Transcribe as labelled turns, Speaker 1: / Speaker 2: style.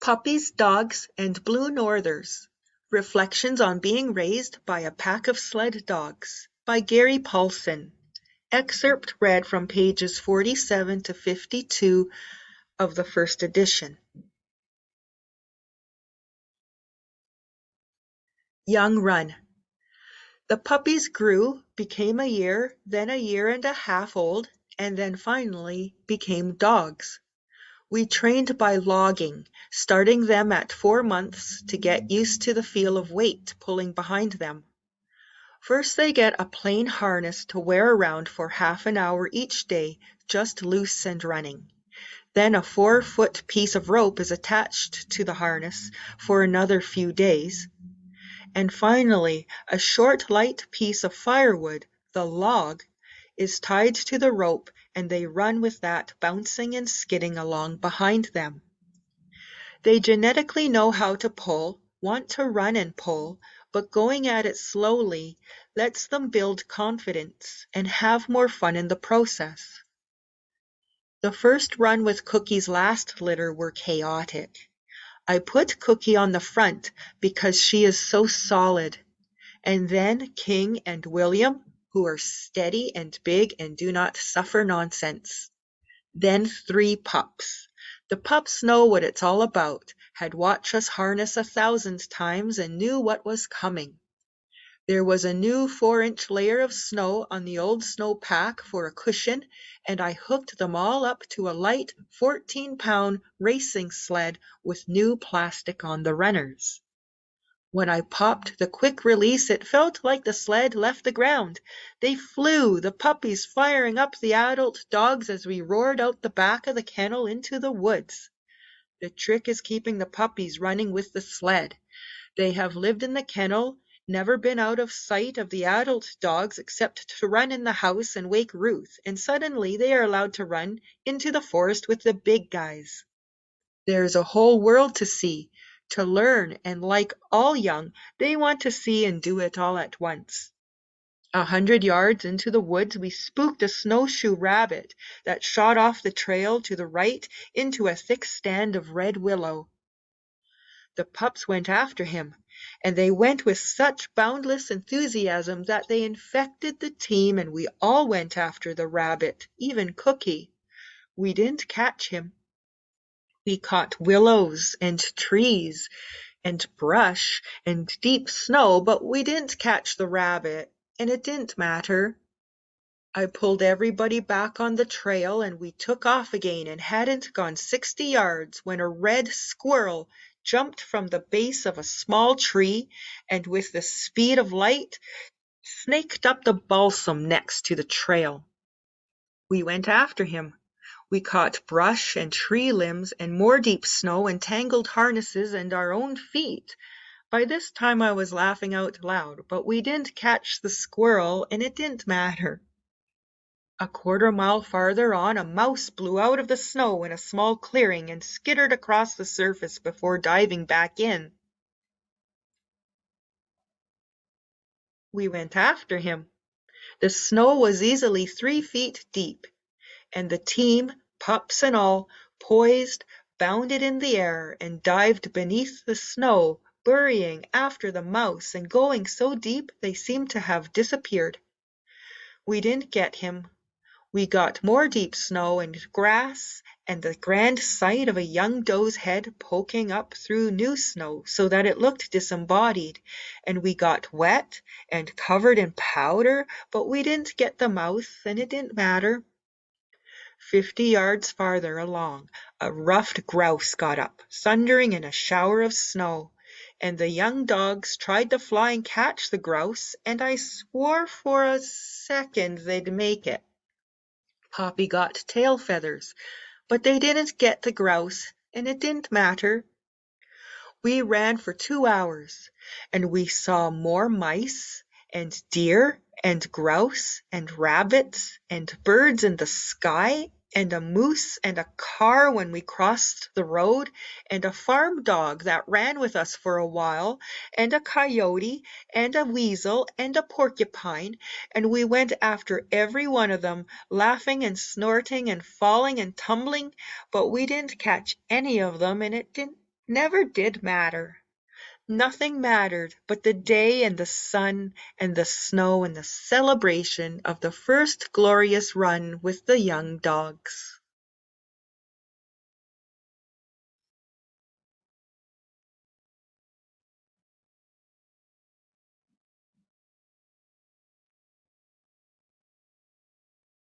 Speaker 1: Puppies, Dogs, and Blue Northers. Reflections on Being Raised by a Pack of Sled Dogs by Gary Paulsen. Excerpt read from pages 47 to 52 of the first edition. Young Run. The puppies grew, became a year, then a year and a half old, and then finally became dogs. We trained by logging, starting them at 4 months to get used to the feel of weight pulling behind them. First they get a plain harness to wear around for half an hour each day, just loose and running. Then a 4-foot piece of rope is attached to the harness for another few days. And finally, a short light piece of firewood, the log, is tied to the rope, and they run with that bouncing and skidding along behind them. They genetically know how to pull, want to run and pull, but going at it slowly lets them build confidence and have more fun in the process. The first run with Cookie's last litter were chaotic. I put Cookie on the front because she is so solid, and then King and William, who are steady and big and do not suffer nonsense. Then 3 pups. The pups know what it's all about, had watched us harness 1,000 times and knew what was coming. There was a new 4-inch layer of snow on the old snow pack for a cushion, and I hooked them all up to a light 14-pound racing sled with new plastic on the runners. When I popped the quick release, it felt like the sled left the ground. They flew, the puppies firing up the adult dogs as we roared out the back of the kennel into the woods. The trick is keeping the puppies running with the sled. They have lived in the kennel, never been out of sight of the adult dogs except to run in the house and wake Ruth, and suddenly they are allowed to run into the forest with the big guys. There's a whole world to see, to learn, and like all young, they want to see and do it all at once. 100 yards into the woods, we spooked a snowshoe rabbit that shot off the trail to the right into a thick stand of red willow. The pups went after him, and they went with such boundless enthusiasm that they infected the team, and we all went after the rabbit, even Cookie. We didn't catch him. We caught willows and trees and brush and deep snow, but we didn't catch the rabbit, and it didn't matter. I pulled everybody back on the trail, and we took off again and hadn't gone 60 yards when a red squirrel jumped from the base of a small tree and with the speed of light snaked up the balsam next to the trail. We went after him. We caught brush and tree limbs and more deep snow and tangled harnesses and our own feet. By this time I was laughing out loud, but we didn't catch the squirrel, and it didn't matter. A quarter mile farther on, a mouse blew out of the snow in a small clearing and skittered across the surface before diving back in. We went after him. The snow was easily 3 feet deep, and the team, pups and all, poised, bounded in the air, and dived beneath the snow, burying after the mouse and going so deep they seemed to have disappeared. We didn't get him. We got more deep snow and grass and the grand sight of a young doe's head poking up through new snow so that it looked disembodied, and we got wet and covered in powder, but we didn't get the mouse, and it didn't matter. 50 yards farther along, a ruffed grouse got up, thundering in a shower of snow, and the young dogs tried to fly and catch the grouse, and I swore for a second they'd make it. Poppy got tail feathers, but they didn't get the grouse, and it didn't matter. We ran for 2 hours, and we saw more mice and deer and grouse and rabbits and birds in the sky and a moose and a car when we crossed the road and a farm dog that ran with us for a while and a coyote and a weasel and a porcupine, and we went after every one of them, laughing and snorting and falling and tumbling, but we didn't catch any of them, and it didn't never did matter. Nothing mattered but the day and the sun and the snow and the celebration of the first glorious run with the young dogs.